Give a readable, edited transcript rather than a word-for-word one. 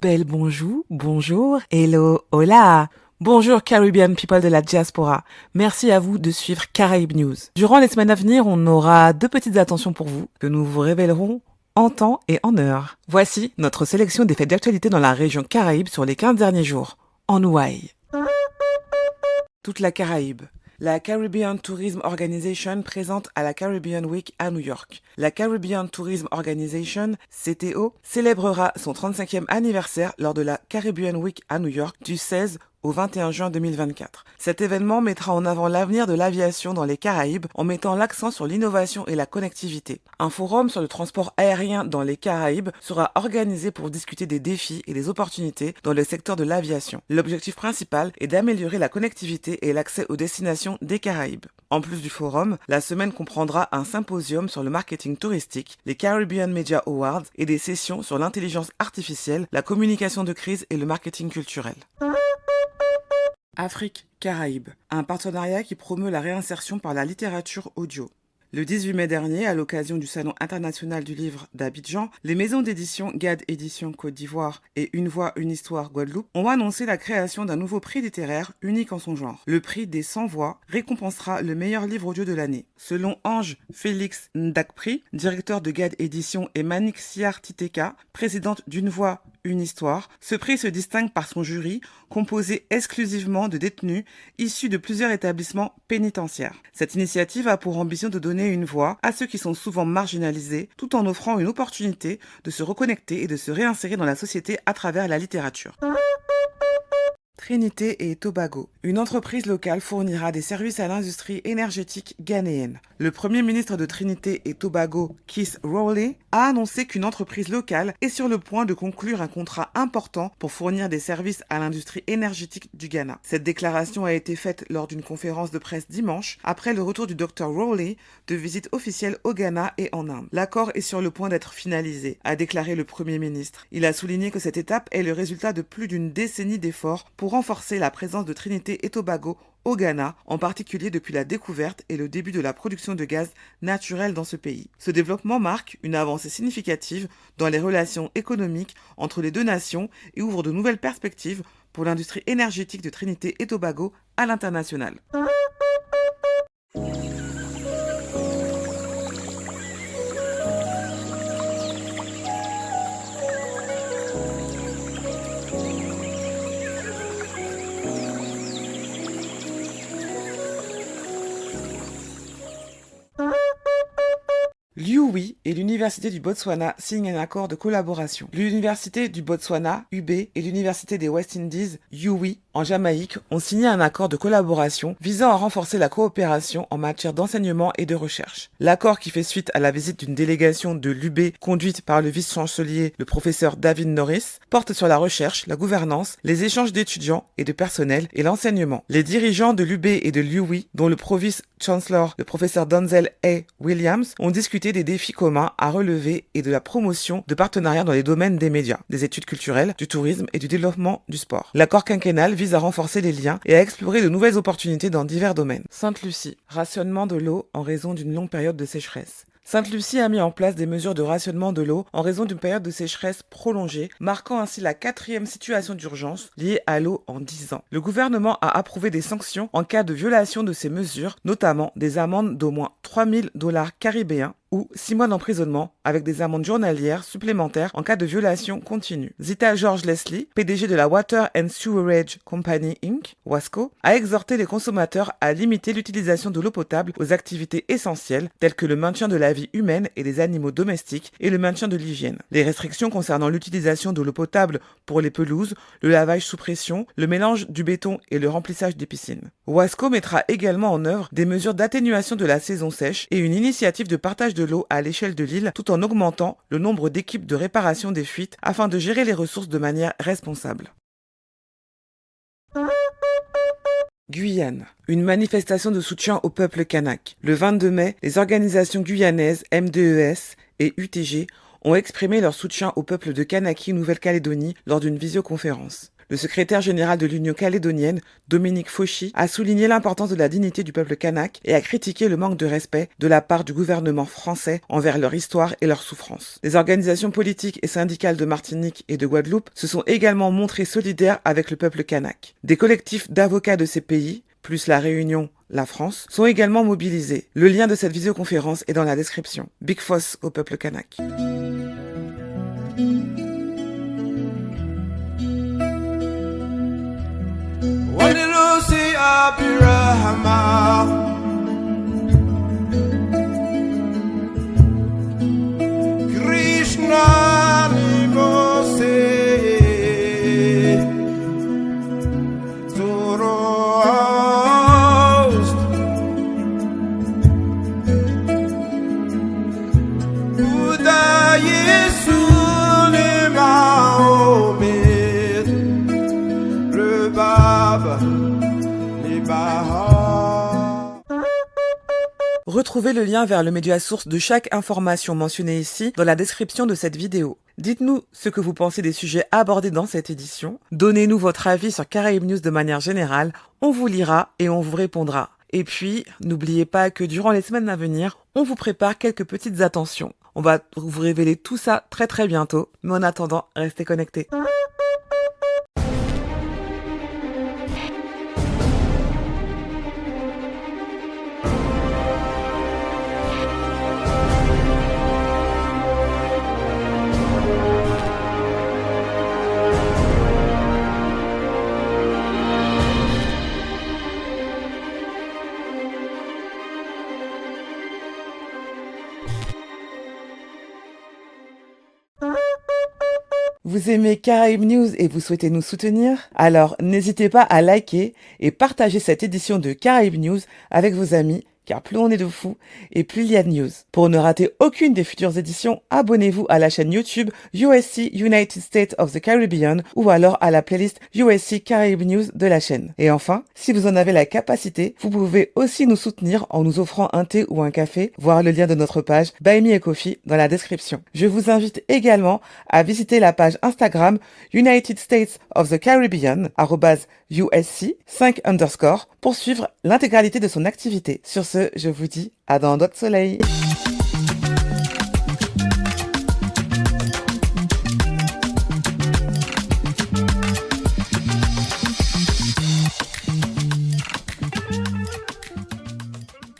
bel bonjour, hello, hola. Bonjour Caribbean people de la diaspora. Merci à vous de suivre Caraïbes News. Durant les semaines à venir, on aura deux petites attentions pour vous que nous vous révélerons en temps et en heure. Voici notre sélection des faits d'actualité dans la région Caraïbe sur les 15 derniers jours. En Hawaï. Toute la Caraïbe. La Caribbean Tourism Organization présente à la Caribbean Week à New York. La Caribbean Tourism Organization, CTO, célébrera son 35e anniversaire lors de la Caribbean Week à New York du 16 au 21 juin 2024. Cet événement mettra en avant l'avenir de l'aviation dans les Caraïbes en mettant l'accent sur l'innovation et la connectivité. Un forum sur le transport aérien dans les Caraïbes sera organisé pour discuter des défis et des opportunités dans le secteur de l'aviation. L'objectif principal est d'améliorer la connectivité et l'accès aux destinations des Caraïbes. En plus du forum, la semaine comprendra un symposium sur le marketing touristique, les Caribbean Media Awards et des sessions sur l'intelligence artificielle, la communication de crise et le marketing culturel. Afrique Caraïbes, un partenariat qui promeut la réinsertion par la littérature audio. Le 18 mai dernier, à l'occasion du Salon international du livre d'Abidjan, les maisons d'édition GAD Éditions Côte d'Ivoire et Une Voix, Une Histoire Guadeloupe ont annoncé la création d'un nouveau prix littéraire unique en son genre. Le prix des 100 voix récompensera le meilleur livre audio de l'année. Selon Ange Félix Ndakpri, directeur de GAD Éditions, et Manik Siar Titeka, présidente d'Une Voix, Une Histoire, ce prix se distingue par son jury, composé exclusivement de détenus issus de plusieurs établissements pénitentiaires. Cette initiative a pour ambition de donner une voix à ceux qui sont souvent marginalisés, tout en offrant une opportunité de se reconnecter et de se réinsérer dans la société à travers la littérature. Trinité et Tobago. Une entreprise locale fournira des services à l'industrie énergétique ghanéenne. Le premier ministre de Trinité et Tobago, Keith Rowley, a annoncé qu'une entreprise locale est sur le point de conclure un contrat important pour fournir des services à l'industrie énergétique du Ghana. Cette déclaration a été faite lors d'une conférence de presse dimanche, après le retour du Dr Rowley de visite officielle au Ghana et en Inde. L'accord est sur le point d'être finalisé, a déclaré le premier ministre. Il a souligné que cette étape est le résultat de plus d'une décennie d'efforts pour renforcer la présence de Trinité et Tobago au Ghana, en particulier depuis la découverte et le début de la production de gaz naturel dans ce pays. Ce développement marque une avancée significative dans les relations économiques entre les deux nations et ouvre de nouvelles perspectives pour l'industrie énergétique de Trinité et Tobago à l'international. L'UWI et l'Université du Botswana signent un accord de collaboration. L'Université du Botswana, UB, et l'Université des West Indies, UWI, en Jamaïque, ont signé un accord de collaboration visant à renforcer la coopération en matière d'enseignement et de recherche. L'accord, qui fait suite à la visite d'une délégation de l'UB conduite par le vice-chancelier, le professeur David Norris, porte sur la recherche, la gouvernance, les échanges d'étudiants et de personnel et l'enseignement. Les dirigeants de l'UB et de l'UWI, dont le provice-chancellor, le professeur Denzel A. Williams, ont discuté des défis communs à relever et de la promotion de partenariats dans les domaines des médias, des études culturelles, du tourisme et du développement du sport. L'accord quinquennal vise à renforcer les liens et à explorer de nouvelles opportunités dans divers domaines. Sainte-Lucie, rationnement de l'eau en raison d'une longue période de sécheresse. Sainte-Lucie a mis en place des mesures de rationnement de l'eau en raison d'une période de sécheresse prolongée, marquant ainsi la 4e situation d'urgence liée à l'eau en 10 ans. Le gouvernement a approuvé des sanctions en cas de violation de ces mesures, notamment des amendes d'au moins 3 000 $ caribéens ou 6 mois d'emprisonnement avec des amendes journalières supplémentaires en cas de violation continue. Zita George Leslie, PDG de la Water and Sewerage Company Inc., WASCO, a exhorté les consommateurs à limiter l'utilisation de l'eau potable aux activités essentielles telles que le maintien de la vie humaine et des animaux domestiques et le maintien de l'hygiène. Les restrictions concernant l'utilisation de l'eau potable pour les pelouses, le lavage sous pression, le mélange du béton et le remplissage des piscines. WASCO mettra également en œuvre des mesures d'atténuation de la saison sèche et une initiative de partage de l'eau à l'échelle de l'île tout en augmentant le nombre d'équipes de réparation des fuites afin de gérer les ressources de manière responsable. Guyane. Une manifestation de soutien au peuple kanak. Le 22 mai, les organisations guyanaises MDES et UTG ont exprimé leur soutien au peuple de Kanaki Nouvelle-Calédonie lors d'une visioconférence. Le secrétaire général de l'Union calédonienne, Dominique Fauchy, a souligné l'importance de la dignité du peuple kanak et a critiqué le manque de respect de la part du gouvernement français envers leur histoire et leurs souffrances. Les organisations politiques et syndicales de Martinique et de Guadeloupe se sont également montrées solidaires avec le peuple kanak. Des collectifs d'avocats de ces pays, plus la Réunion, la France, sont également mobilisés. Le lien de cette visioconférence est dans la description. Big Foss au peuple kanak. Retrouvez le lien vers le média source de chaque information mentionnée ici dans la description de cette vidéo. Dites-nous ce que vous pensez des sujets abordés dans cette édition. Donnez-nous votre avis sur Caraïbes News de manière générale. On vous lira et on vous répondra. Et puis, n'oubliez pas que durant les semaines à venir, on vous prépare quelques petites attentions. On va vous révéler tout ça très bientôt. Mais en attendant, restez connectés. Vous aimez Caraïbes News et vous souhaitez nous soutenir? Alors n'hésitez pas à liker et partager cette édition de Caraïbes News avec vos amis, car plus on est de fous et plus il y a de news. Pour ne rater aucune des futures éditions, abonnez-vous à la chaîne YouTube USC United States of the Caribbean ou alors à la playlist USC Caraïbes News de la chaîne. Et enfin, si vous en avez la capacité, vous pouvez aussi nous soutenir en nous offrant un thé ou un café, voir le lien de notre page Buy Me a Coffee dans la description. Je vous invite également à visiter la page Instagram United States of the Caribbean, @USC 5_ pour suivre l'intégralité de son activité. Sur ce, je vous dis à dans d'autres soleils.